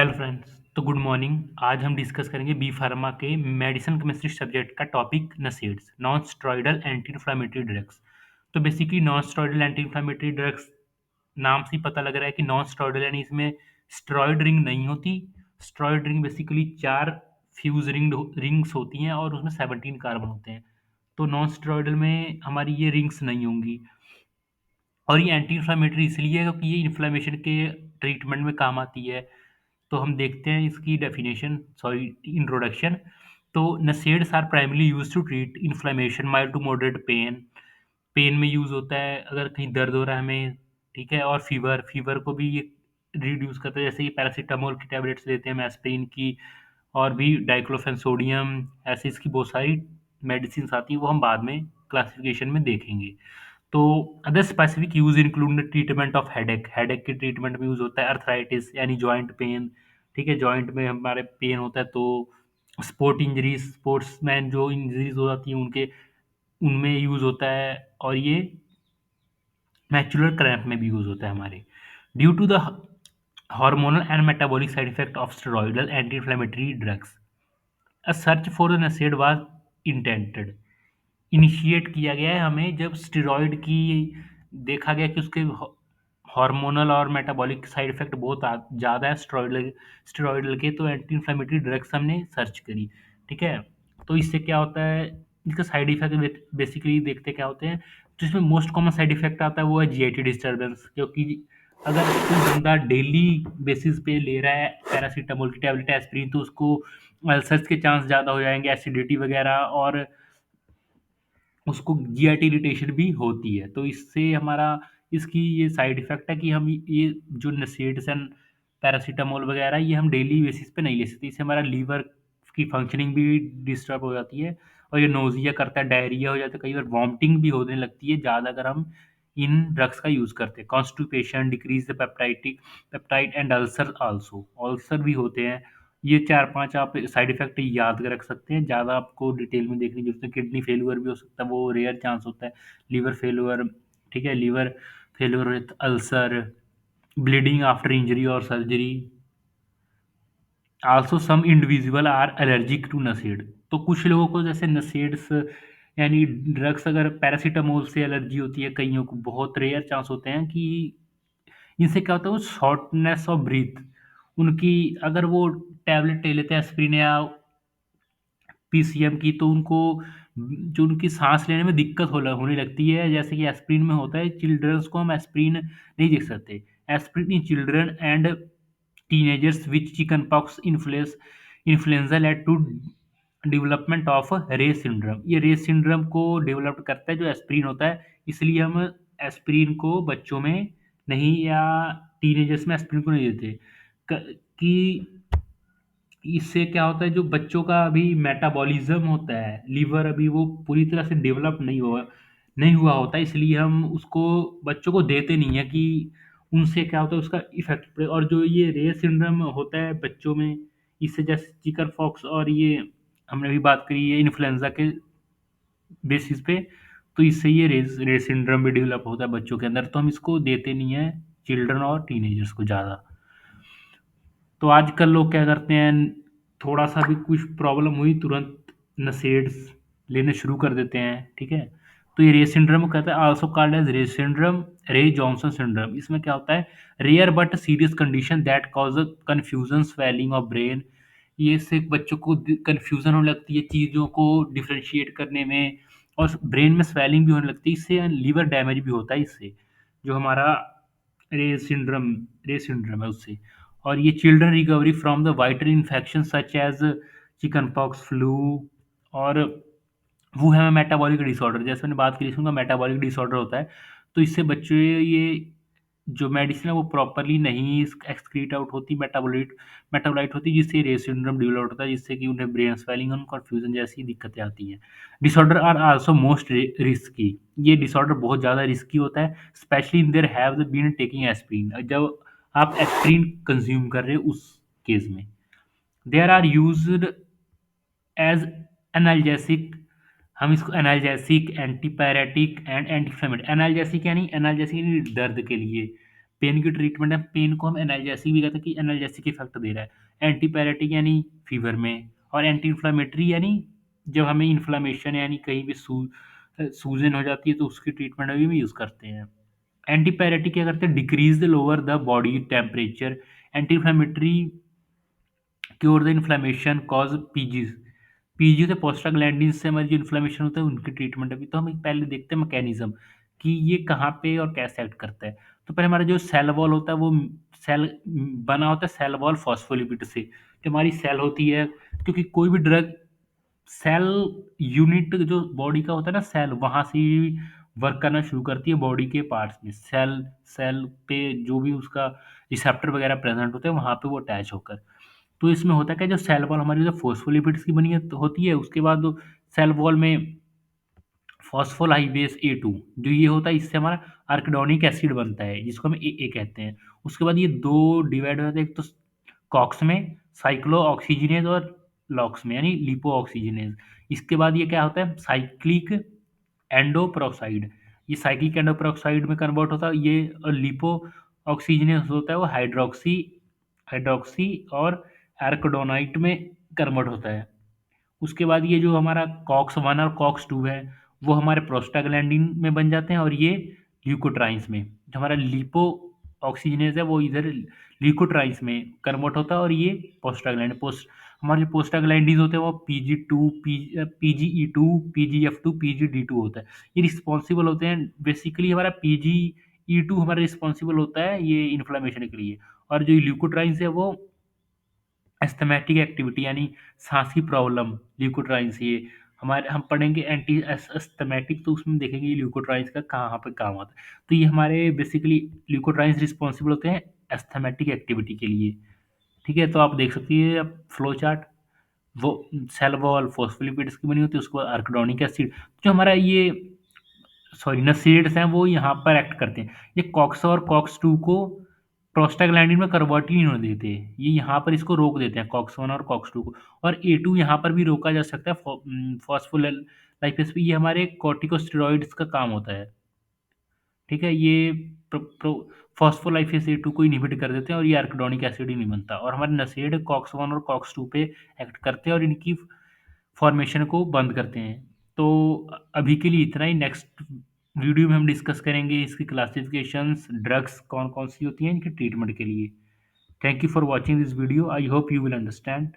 Hello friends, तो good morning. आज हम डिस्कस करेंगे बी फार्मा के मेडिसिन केमिस्ट्री सब्जेक्ट का topic NSAIDs, non steroidal anti inflammatory drugs. तो basically non steroidal anti inflammatory drugs नाम से ही पता लग रहा है कि नॉन स्टेरॉयडल यानी इसमें स्टेरॉयड रिंग नहीं होती। Steroid ring basically 4 fuse rings होती हैं और उसमें 17 कार्बन होते हैं। तो नॉन स्टेरॉयडल में हमारी ये रिंग्स नहीं होंगी। और ये एंटी इन्फ्लामेटरी इसलिए है क्योंकि ये इन्फ्लेमेशन के ट्रीटमेंट में काम आती है। तो हम देखते हैं इसकी डेफिनेशन, सॉरी, इंट्रोडक्शन। तो NSAIDs are primarily used to treat inflammation, mild to moderate pain. Pain में यूज़ होता है अगर कहीं दर्द हो रहा है हमें, ठीक है। और फीवर, फीवर को भी ये रिड्यूस करता है, जैसे कि पैरासीटामोल की टैबलेट्स लेते हैं हम, एस्पिरिन की, और भी डाइक्लोफेन सोडियम, ऐसे इसकी बहुत सारी मेडिसिन आती हैं, वो हम बाद में क्लासिफिकेशन में देखेंगे। तो other specific use include the treatment of headache, headache के ट्रीटमेंट में यूज होता है। अर्थराइटिस यानी जॉइंट पेन, ठीक है, जॉइंट में हमारे पेन होता है। तो स्पोर्ट इंजरीज, स्पोर्ट्समैन जो इंजरीज हो जाती हैं उनके, उनमें यूज होता है। और ये मैक्युलर क्रैम्प में भी यूज होता है हमारे। Due to the hormonal and metabolic side effect of steroidal anti inflammatory drugs, a search for the NSAID was intended. Initiate किया गया है हमें जब स्टेरॉइड की देखा गया कि उसके हार्मोनल और मेटाबॉलिक साइड इफेक्ट बहुत ज़्यादा है स्टेरॉइडल के, तो एंटी इन्फ्लेमेटरी ड्रग्स हमने सर्च करी, ठीक है। तो इससे क्या होता है, इसका साइड इफेक्ट बेसिकली देखते क्या होते हैं। तो इसमें मोस्ट कॉमन साइड इफेक्ट आता है वो है जीआईटी डिस्टर्बेंस, क्योंकि अगर कोई बंदा डेली बेसिस पे ले रहा है पैरासीटामोल की टैबलेट, एस्पिरिन, तो उसको अल्सर्स के चांस ज़्यादा हो जाएंगे, एसिडिटी वगैरह, और उसको जीआईटी इरिटेशन भी होती है। तो इससे हमारा, इसकी ये साइड इफ़ेक्ट है कि हम ये जो नसेड्स एंड पैरासीटामोल वगैरह ये हम डेली बेसिस पे नहीं ले सकते। इससे हमारा लीवर की फंक्शनिंग भी डिस्टर्ब हो जाती है, और ये नोज़िया करता है, डायरिया हो जाता है, कई बार वॉमिटिंग भी होने लगती है ज़्यादा अगर हम इन ड्रग्स का यूज़ करते हैं। Constipation, decrease the peptide and ulcer also, ulcer भी होते हैं। ये 4-5 आप साइड इफ़ेक्ट याद रख सकते हैं, ज़्यादा आपको डिटेल में देखने की ज़रूरत नहीं। किडनी फेल्योर भी हो सकता है, वो रेयर चांस होता है। लिवर फेल्योर, ठीक है, liver failure with ulcer, bleeding after injury और surgery. Also some individual are allergic to NSAID. तो कुछ लोगों को जैसे नसेड्स यानी ड्रग्स, अगर पैरासीटामोल से एलर्जी होती है, कईयों को बहुत रेयर चांस होते हैं कि इनसे क्या होता है, वो शॉर्टनेस ऑफ ब्रीथ, उनकी अगर वो टैबलेट ले लेते हैं एस्पिरिन या पीसीएम की, तो उनको जो उनकी सांस लेने में दिक्कत होने लगती है, जैसे कि एस्पिरिन में होता है। चिल्ड्रंस को हम एस्पिरिन नहीं दे सकते। Aspirin in children and teenagers which chickenpox influenza lead to development of Reye syndrome. ये रे सिंड्रोम को डेवलप करता है जो एस्पिरिन होता है, इसलिए हम एस्पिरिन को बच्चों में नहीं, या टीनेजर्स में एस्पिरिन को नहीं देते। कि इससे क्या होता है, जो बच्चों का अभी मेटाबॉलिज्म होता है, लीवर अभी वो पूरी तरह से डेवलप नहीं हुआ होता, इसलिए हम उसको बच्चों को देते नहीं है कि उनसे क्या होता है, उसका इफेक्ट पड़े। और जो ये रेयर सिंड्रोम होता है बच्चों में, इससे जैसे चिकन फॉक्स और ये हमने अभी बात करी है इन्फ्लुएंजा के बेसिस पे, तो इससे ये रेयर सिंड्रोम भी डेवलप होता है बच्चों के अंदर, तो हम इसको देते नहीं है चिल्ड्रन और टीनेजर्स को ज़्यादा। तो आजकल लोग क्या करते हैं, थोड़ा सा भी कुछ प्रॉब्लम हुई तुरंत नशेड्स लेने शुरू कर देते हैं, ठीक है। तो ये रे सिंड्रोम कहता है, also called as Reye syndrome, Reye Johnson syndrome. इसमें क्या होता है, rare but serious condition that cause confusion, swelling of brain. ये इससे बच्चों को कंफ्यूजन होने लगती है चीज़ों को डिफरेंशिएट करने में, और ब्रेन में स्वेलिंग भी होने लगती है, इससे लीवर डैमेज भी होता है इससे, जो हमारा रे सिंड्रोम रे सिंड्रोम है उससे। और ये children recovery from the vital infection such as chickenpox, flu, और वो है मेटाबॉलिक डिसऑर्डर, जैसे मैंने बात की इसमें मेटाबॉलिक डिसऑर्डर होता है। तो इससे बच्चे ये जो मेडिसिन है वो प्रॉपरली नहीं एक्सक्रीट आउट होती, मेटाबोलाइट होती, जिससे रे सिंड्रोम डेवलप होता है, जिससे कि उन्हें ब्रेन स्वेलिंग और कन्फ्यूजन जैसी दिक्कतें आती हैं। Disorder are also most risky. ये डिसऑर्डर बहुत ज़्यादा रिस्की होता है, specially in there have been taking aspirin, जब आप एस्पिरिन कंज्यूम कर रहे हो उस केस में। There are used as analgesic, हम इसको analgesic, antipyretic and anti inflammatory, analgesic यानी दर्द के लिए, पेन की ट्रीटमेंट है, पेन को हम एनाल्जेसिक भी कहते हैं कि एनाल्जेसिक इफेक्ट दे रहा है। एंटीपायरेटिक यानी फीवर में, और एंटी इन्फ्लामेटरी यानी जब हमें इन्फ्लामेशन यानी कहीं भी सूजन हो जाती है तो उसकी ट्रीटमेंट में भी यूज़ करते हैं। एंटीपायरेटिक क्या करते हैं, decrease the lower the body temperature. Anti inflammatory cure the inflammation cause PGs. PG से प्रोस्टाग्लैंडिन से हमारी जो इन्फ्लेमेशन होता है उनकी ट्रीटमेंट। अभी तो हम पहले देखते हैं मैकेनिज्म कि ये कहाँ पे और कैसे एक्ट करता है। तो पहले हमारा जो सेल वॉल होता है वो सेल बना होता है सेल वॉल फॉस्फोलिपिड से। जो हमारी सेल होती है, क्योंकि कोई भी ड्रग सेल यूनिट जो बॉडी का होता है ना, सेल वहाँ से ही वर्क करना शुरू करती है बॉडी के पार्ट्स में। सेल सेल पे जो भी उसका रिसेप्टर वगैरह प्रेजेंट होते हैं वहाँ पे वो अटैच होकर। तो इसमें होता क्या है, जो सेल वॉल हमारी जो फॉस्फोलिपिड्स की बनी होती है, उसके बाद सेल वॉल में फॉस्फोलाइपेज A2 जो ये होता है, इससे हमारा अर्किडोनिक एसिड बनता है जिसको हम ए कहते हैं। उसके बाद ये दो डिवाइड हो जाते हैं, एक तो कॉक्स में साइक्लो ऑक्सीजनेज और लॉक्स में यानी लिपो ऑक्सीजनेज। इसके बाद ये क्या होता है, साइक्लिक एंडोपेरोक्साइड। ये साइक्लिक एंडोपेरोक्साइड में कन्वर्ट होता है। ये लिपो ऑक्सीजनेज होता है वो हाइड्रोक्सी हाइड्रोक्सी और एर्कोडोनाइट में कन्वर्ट होता है। उसके बाद ये जो हमारा कॉक्स 1 और कॉक्स 2 है वो हमारे प्रोस्टाग्लैंडिन में बन जाते हैं, और ये ल्यूकोट्राइन्स में। जो हमारा लिपो ऑक्सीजनेज है वो इधर ल्यूकोट्राइन्स में कन्वर्ट होता है, और ये प्रोस्टाग्लैंडिन हमारे जो प्रोस्टाग्लैंडिन होते हैं वो PG2 PGE2 PGF2 PGD2 होता है। ये रिस्पॉन्सिबल होते हैं बेसिकली। हमारा PGE2 हमारा रिस्पॉन्सिबल होता है ये इन्फ्लेमेशन के लिए, और जो ल्यूकोट्राइन्स है वो एस्थमेटिक एक्टिविटी यानी सांस की प्रॉब्लम। ल्यूकोट्राइन्स ये हमारे हम पढ़ेंगे एंटी एस्थमेटिक, तो उसमें देखेंगे ल्यूकोट्राइन्स का कहाँ पे काम आता है। तो ये हमारे बेसिकली ल्यूकोट्राइन्स रिस्पॉन्सिबल होते हैं एस्थमेटिक एक्टिविटी के लिए। ठीक है, तो आप देख सकती है अब फ्लो चार्ट। वो सेल वॉल फॉस्फोलिपिड्स की बनी होती है, उसके बाद आर्किडोनिक एसिड जो हमारा ये सॉरी नसेड्स हैं वो यहाँ पर एक्ट करते हैं। ये कॉक्स और कॉक्स 2 को प्रोस्टाग्लैंडिन में कन्वर्ट ही नहीं होने देते। ये यहाँ पर इसको रोक देते हैं कॉक्स 1 और कॉक्स 2 को। और A2 यहाँ पर भी रोका जा सकता है फॉस्फोलाइपेज पे। ये हमारे कॉर्टिकोस्टेरॉइड्स का काम होता है। ठीक है, ये फॉस्फोलाइपेज A2 को इनहिबिट कर देते हैं और ये आर्किडोनिक एसिड ही नहीं बनता, और हमारे नसेड कॉक्स 1 और कॉक्स 2 पे एक्ट करते हैं और इनकी फॉर्मेशन को बंद करते हैं। तो अभी के लिए इतना ही। नेक्स्ट वीडियो में हम डिस्कस करेंगे इसकी क्लासिफिकेशंस, ड्रग्स कौन कौन सी होती हैं इनके ट्रीटमेंट के लिए। Thank you for watching this video. I hope you will understand.